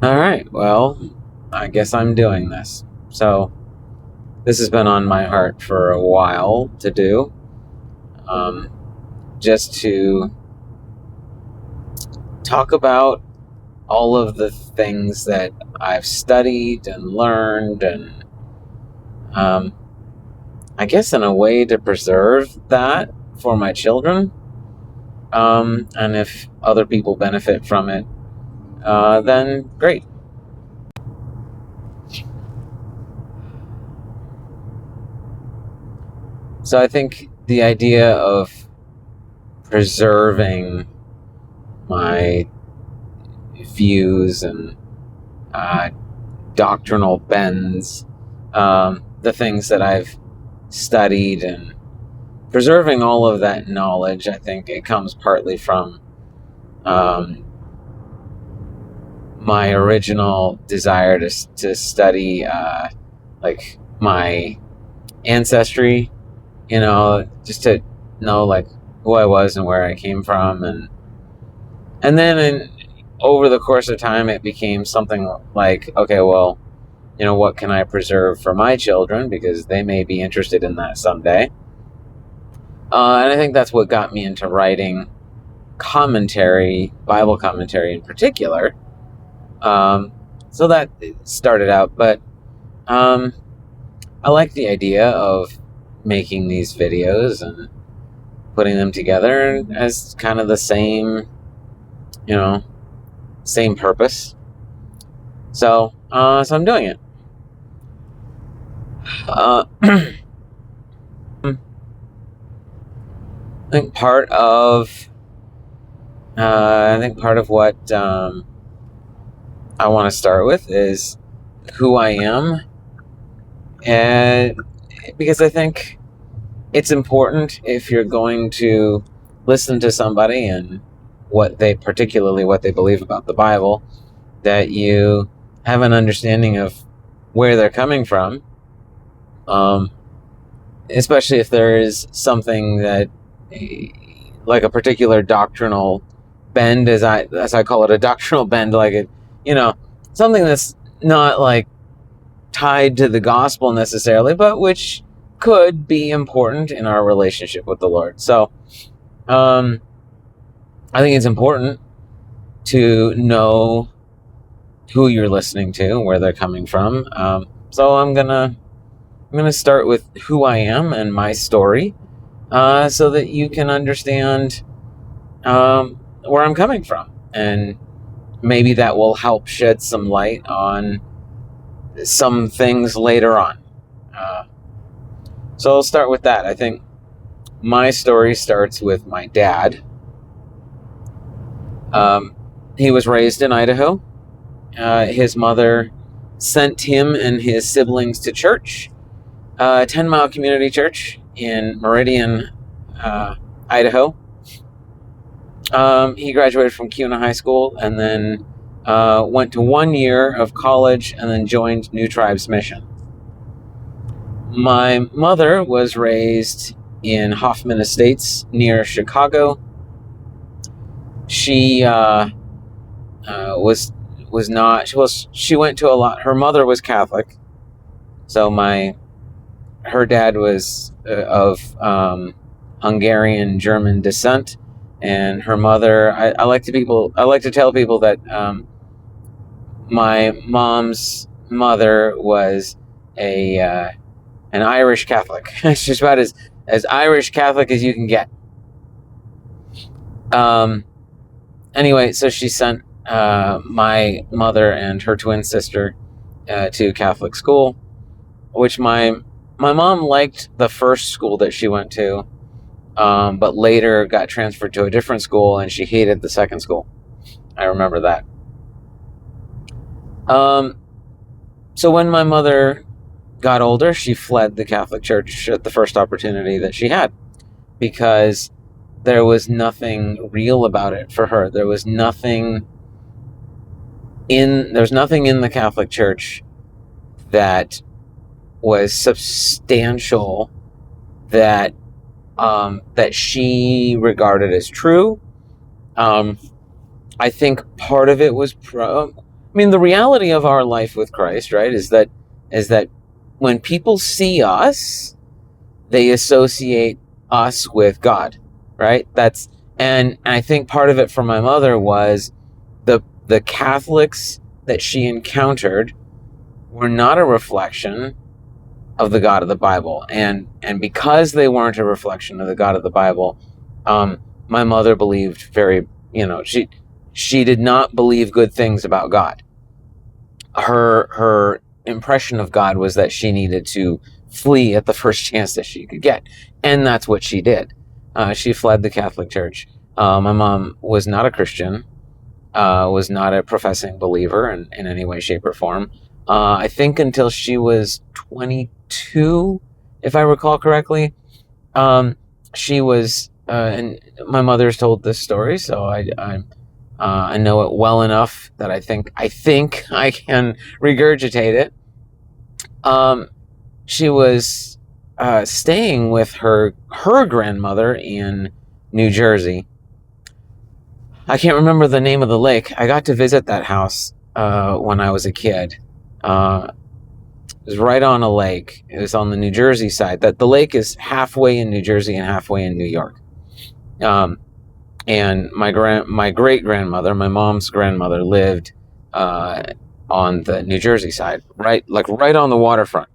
All right, well, I guess I'm doing this. So, this has been on my heart for a while to do, um, just to talk about all of the things that I've studied and learned, and um, I guess in a way to preserve that for my children. And if other people benefit from it, then great. So I think the idea of preserving my views and uh, doctrinal bends, the things that I've studied, and preserving all of that knowledge, I think it comes partly from um, my original desire to study like my ancestry, just to know like who I was and where I came from, and then over the course of time it became something like, okay, well, what can I preserve for my children, because they may be interested in that someday. And I think that's what got me into writing commentary, Bible commentary in particular. So that started out, but I like the idea of making these videos and putting them together as kind of the same purpose. So I'm doing it. I think part of what I want to start with is who I am, and because I think it's important, if you're going to listen to somebody and what they believe about the Bible, that you have an understanding of where they're coming from, especially if there is something that, like a particular doctrinal bend, as I call it, a doctrinal bend, like something that's not like tied to the gospel necessarily, but which could be important in our relationship with the Lord. So I think it's important to know who you're listening to, where they're coming from. So I'm gonna start with who I am and my story, so that you can understand where I'm coming from, and maybe that will help shed some light on some things later on. So I'll start with that. I think my story starts with my dad. He was raised in Idaho. His mother sent him and his siblings to church, a 10-mile community church in Meridian, Idaho. He graduated from Kuna High School and then went to 1 year of college and then joined New Tribes Mission. My mother was raised in Hoffman Estates near Chicago. She was not. She went to a lot. Her mother was Catholic, so her dad was of Hungarian German descent, and her mother. I like to tell people that my mom's mother was an Irish Catholic. It's just about as Irish Catholic as you can get. Anyway, so she sent my mother and her twin sister to Catholic school, which my mom liked the first school that she went to, but later got transferred to a different school, and she hated the second school. I remember that. So when my mother got older, she fled the Catholic Church at the first opportunity that she had, because there was nothing real about it for her. There's nothing in the Catholic Church that was substantial, that she regarded as true. I think part of it was I mean, the reality of our life with Christ, right, is that when people see us, they associate us with God, right? And I think part of it for my mother was the Catholics that she encountered were not a reflection of the God of the Bible, and because they weren't a reflection of the God of the Bible, my mother believed she did not believe good things about God. Her impression of God was that she needed to flee at the first chance that she could get, and that's what she did. She fled the Catholic Church. My mom was not a Christian, was not a professing believer in any way, shape, or form. I think until she was 22, if I recall correctly. She was, and my mother's told this story, so I know it well enough that I think I can regurgitate it. She was staying with her grandmother in New Jersey. I can't remember the name of the lake. I got to visit that house when I was a kid. It was right on a lake. It was on the New Jersey side. That the lake is halfway in New Jersey and halfway in New York. And my great grandmother, my mom's grandmother, lived on the New Jersey side, right on the waterfront.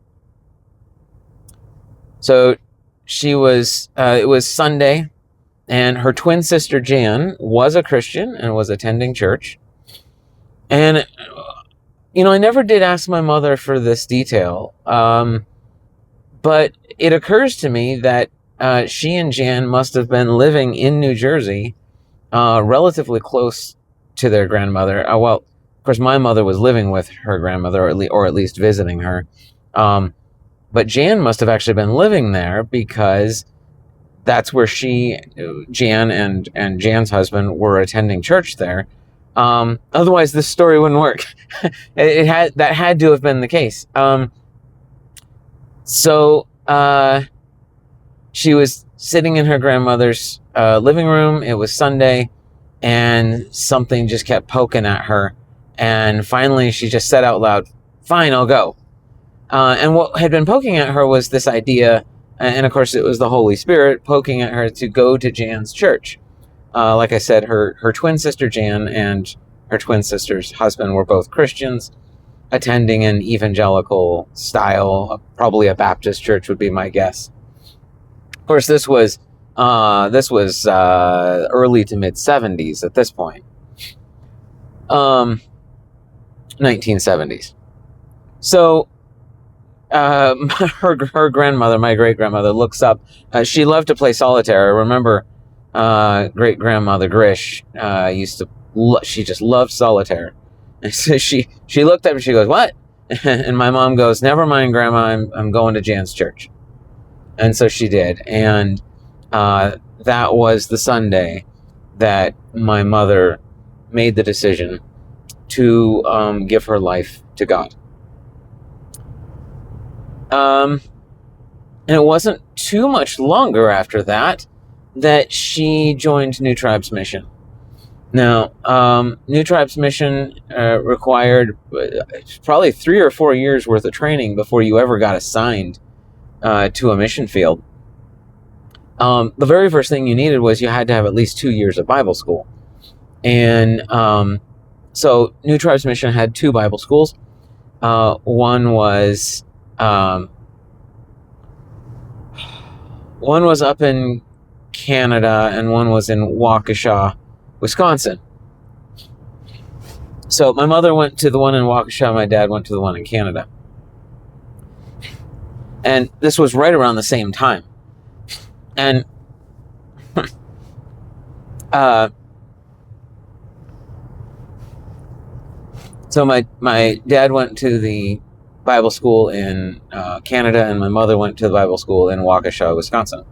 So she was. It was Sunday, and her twin sister Jan was a Christian and was attending church. And I never did ask my mother for this detail, but it occurs to me that she and Jan must have been living in New Jersey, relatively close to their grandmother. Well, of course, my mother was living with her grandmother, or at least visiting her. But Jan must have actually been living there, because that's where Jan and Jan's husband were attending church there. Otherwise, this story wouldn't work. That had to have been the case. So she was sitting in her grandmother's living room. It was Sunday, and something just kept poking at her. And finally, she just said out loud, "Fine, I'll go." And what had been poking at her was this idea, and of course, it was the Holy Spirit poking at her to go to Jan's church. Like I said, her twin sister Jan and her twin sister's husband were both Christians, attending an evangelical style, probably a Baptist church would be my guess. Of course, this was early to mid 70s at this point, 1970s. So her grandmother, my great grandmother, looks up. She loved to play solitaire. I remember great grandmother Grish she just loved solitaire. And so she looked up and she goes, "What?" And my mom goes, "Never mind, Grandma. I'm going to Jan's church." And so she did. And that was the Sunday that my mother made the decision to give her life to God. And it wasn't too much longer after that she joined New Tribes Mission. Now, New Tribes Mission required probably 3 or 4 years worth of training before you ever got assigned to a mission field. The very first thing you needed was you had to have at least 2 years of Bible school. And so New Tribes Mission had 2 Bible schools. One was up in Canada, and one was in Waukesha, Wisconsin. So my mother went to the one in Waukesha, my dad went to the one in Canada. And this was right around the same time. And so my dad went to the Bible school in Canada, and my mother went to the Bible school in Waukesha, Wisconsin.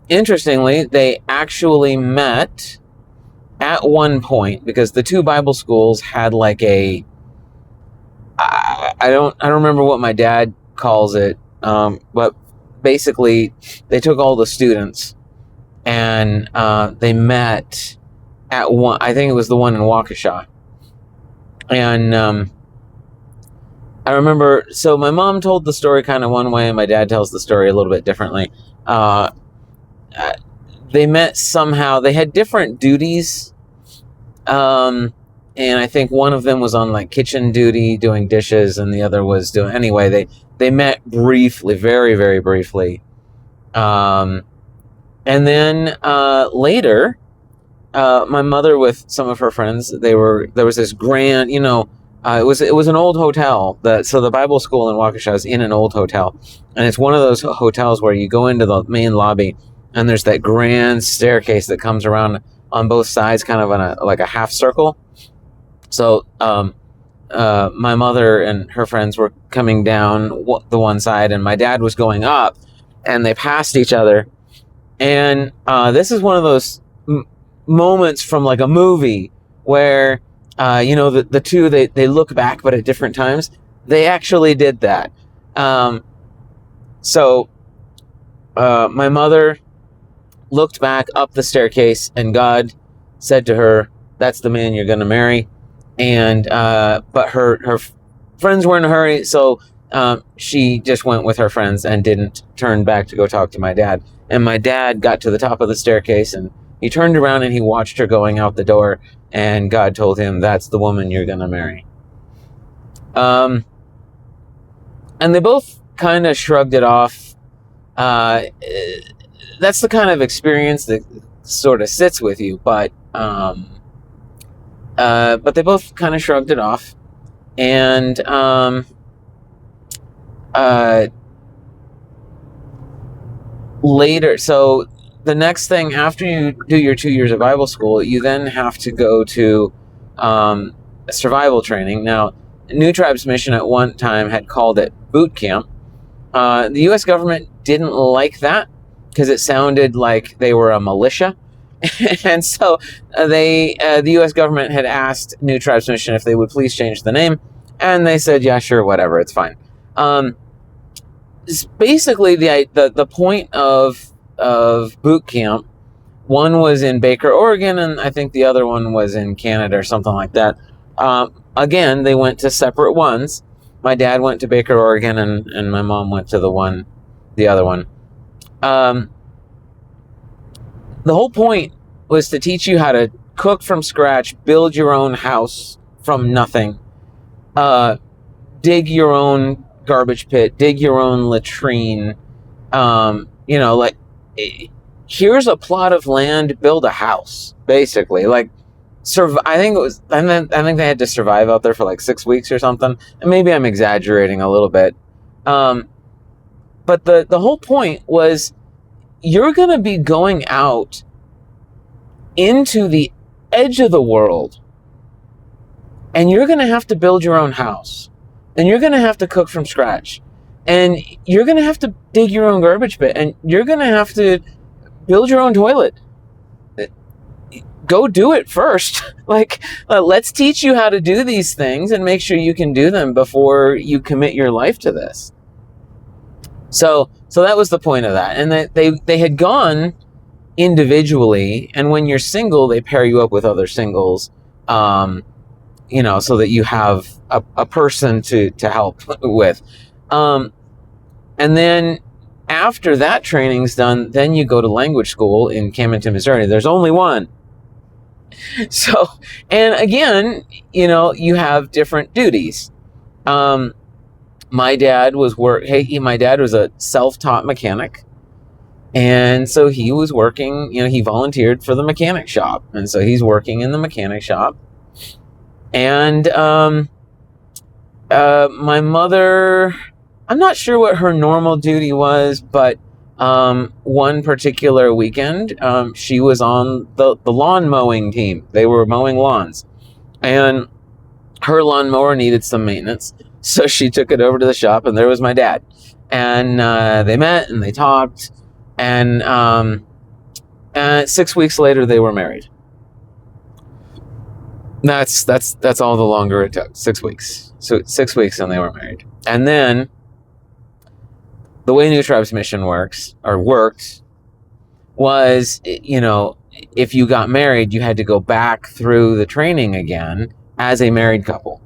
Interestingly, they actually met at one point, because the 2 Bible schools had like I don't remember what my dad calls it, but basically they took all the students and they met at one. I think it was the one in Waukesha, and I remember. So my mom told the story kind of one way, and my dad tells the story a little bit differently. Uh, they met somehow. They had different duties. And I think one of them was on like kitchen duty doing dishes, and the other was doing anyway. They met briefly, very very briefly, and then later, my mother with some of her friends. There was this grand, it was an old hotel. So the Bible school in Waukesha is in an old hotel, and it's one of those hotels where you go into the main lobby, and there's that grand staircase that comes around on both sides, kind of like a half circle. So my mother and her friends were coming down the one side, and my dad was going up, and they passed each other. And this is one of those moments from like a movie where the two they look back, but at different times. They actually did that. So my mother looked back up the staircase, and God said to her, "That's the man you're going to marry." And but her friends were in a hurry, so she just went with her friends and didn't turn back to go talk to my dad. And my dad got to the top of the staircase, and he turned around and he watched her going out the door, and God told him, "That's the woman you're going to marry." And they both kind of shrugged it off. That's the kind of experience that sort of sits with you, but they both kind of shrugged it off. And later, so the next thing after you do your 2 years of Bible school, you then have to go to survival training. Now, New Tribes Mission at one time had called it boot camp. The U.S. government didn't like that because it sounded like they were a militia. And so the U.S. government had asked New Tribes Mission if they would please change the name, and they said, "Yeah, sure, whatever, it's fine." It's basically the point of boot camp. One was in Baker, Oregon, and I think the other one was in Canada or something like that. Again, they went to separate ones. My dad went to Baker, Oregon, and my mom went to the other one. The whole point was to teach you how to cook from scratch, build your own house from nothing, dig your own garbage pit, dig your own latrine. Here's a plot of land, build a house, basically. Like, I think they had to survive out there for like 6 weeks or something. And maybe I'm exaggerating a little bit. But the whole point was, you're going to be going out into the edge of the world, and you're going to have to build your own house, and you're going to have to cook from scratch, and you're going to have to dig your own garbage pit, and you're going to have to build your own toilet. Go do it first. Let's teach you how to do these things and make sure you can do them before you commit your life to this. So that was the point of that. And that they had gone individually, and when you're single, they pair you up with other singles, so that you have a person to help with. And then after that training's done, then you go to language school in Camdenton, Missouri. There's only one. So, and again, you have different duties. My dad was a self-taught mechanic. And so he was working, he volunteered for the mechanic shop. And so he's working in the mechanic shop. And my mother, I'm not sure what her normal duty was, but one particular weekend, she was on the lawn mowing team. They were mowing lawns. And her lawnmower needed some maintenance. So she took it over to the shop, and there was my dad. And they met, and they talked. And 6 weeks later, they were married. That's all the longer it took. 6 weeks. So 6 weeks, and they were married. And then the way New Tribes Mission worked was, if you got married, you had to go back through the training again as a married couple.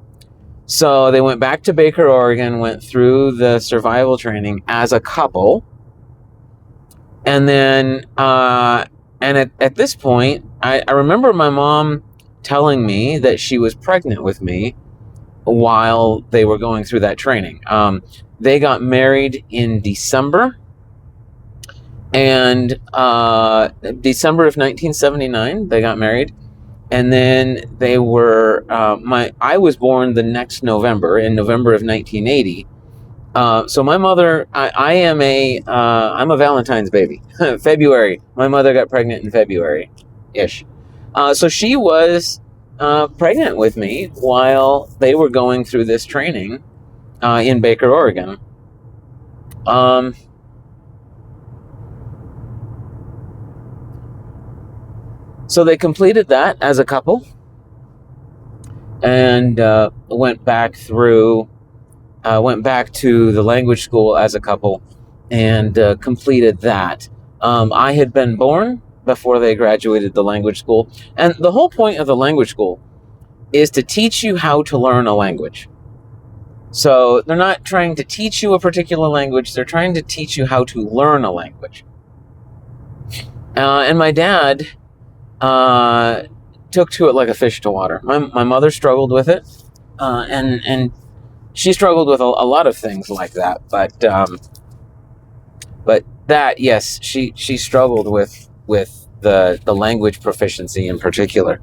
So they went back to Baker, Oregon, went through the survival training as a couple. And then, at this point, I remember my mom telling me that she was pregnant with me while they were going through that training. They got married in December, and December of 1979, they got married. And then they were, I was born the next November, in November of 1980. So my mother, I'm a Valentine's baby. February. My mother got pregnant in February-ish. So she was pregnant with me while they were going through this training in Baker, Oregon. So they completed that as a couple, and went back to the language school as a couple, and completed that. I had been born before they graduated the language school, and the whole point of the language school is to teach you how to learn a language. So they're not trying to teach you a particular language, they're trying to teach you how to learn a language. And my dad took to it like a fish to water. My mother struggled with it, and she struggled with a lot of things like that. But that, yes, she struggled with the language proficiency in particular.